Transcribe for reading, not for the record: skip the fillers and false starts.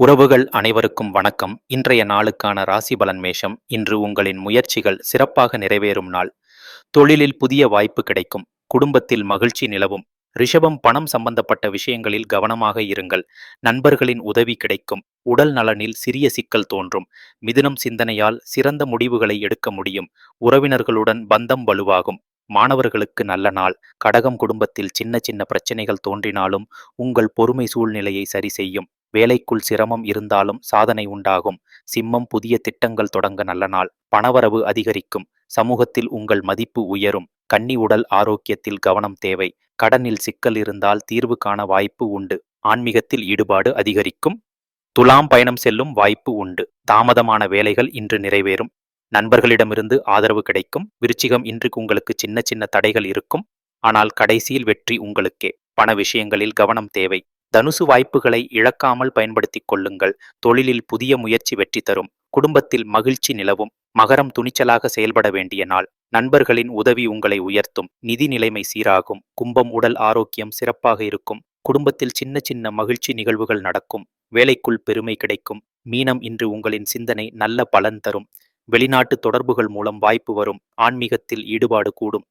உறவுகள் அனைவருக்கும் வணக்கம். இன்றைய நாளுக்கான ராசி பலன் மேஷம். இன்று உங்களின் முயற்சிகள் சிறப்பாக நிறைவேறும் நாள். தொழிலில் புதிய வாய்ப்பு கிடைக்கும். குடும்பத்தில் மகிழ்ச்சி நிலவும். ரிஷபம், பணம் சம்பந்தப்பட்ட விஷயங்களில் கவனமாக இருங்கள். நண்பர்களின் உதவி கிடைக்கும். உடல் நலனில் சிறிய சிக்கல் தோன்றும். மிதுனம், சிந்தனையால் சிறந்த முடிவுகளை எடுக்க முடியும். உறவினர்களுடன் பந்தம் வலுவாகும். மாணவர்களுக்கு நல்ல நாள். கடகம், குடும்பத்தில் சின்ன சின்ன பிரச்சனைகள் தோன்றினாலும் உங்கள் பொறுமை சூழ்நிலையை சரி செய்யும். வேலைக்குள் சிரமம் இருந்தாலும் சாதனை உண்டாகும். சிம்மம், புதிய திட்டங்கள் தொடங்க நல்ல நாள். பணவரவு அதிகரிக்கும். சமூகத்தில் உங்கள் மதிப்பு உயரும். கன்னி, உடல் ஆரோக்கியத்தில் கவனம் தேவை. கடனில் சிக்கல் இருந்தால் தீர்வு காண வாய்ப்பு உண்டு. ஆன்மீகத்தில் ஈடுபாடு அதிகரிக்கும். துலாம், பயணம் செல்லும் வாய்ப்பு உண்டு. தாமதமான வேலைகள் இன்று நிறைவேறும். நண்பர்களிடமிருந்து ஆதரவு கிடைக்கும். விருச்சிகம், இன்று உங்களுக்கு சின்ன சின்ன தடைகள் இருக்கும். ஆனால் கடைசியில் வெற்றி உங்களுக்கே. பண விஷயங்களில் கவனம் தேவை. தனுசு, வாய்ப்புகளை இழக்காமல் பயன்படுத்திக் கொள்ளுங்கள். தொழிலில் புதிய முயற்சி வெற்றி தரும். குடும்பத்தில் மகிழ்ச்சி நிலவும். மகரம், துணிச்சலாக செயல்பட வேண்டிய நாள். நண்பர்களின் உதவி உங்களை உயர்த்தும். நிதி நிலைமை சீராகும். கும்பம், உடல் ஆரோக்கியம் சிறப்பாக இருக்கும். குடும்பத்தில் சின்ன சின்ன மகிழ்ச்சி நிகழ்வுகள் நடக்கும். வேலைக்குள் பெருமை கிடைக்கும். மீனம், இன்று உங்களின் சிந்தனை நல்ல பலன் தரும். வெளிநாட்டு தொடர்புகள் மூலம் வாய்ப்பு வரும். ஆன்மீகத்தில் ஈடுபாடு கூடும்.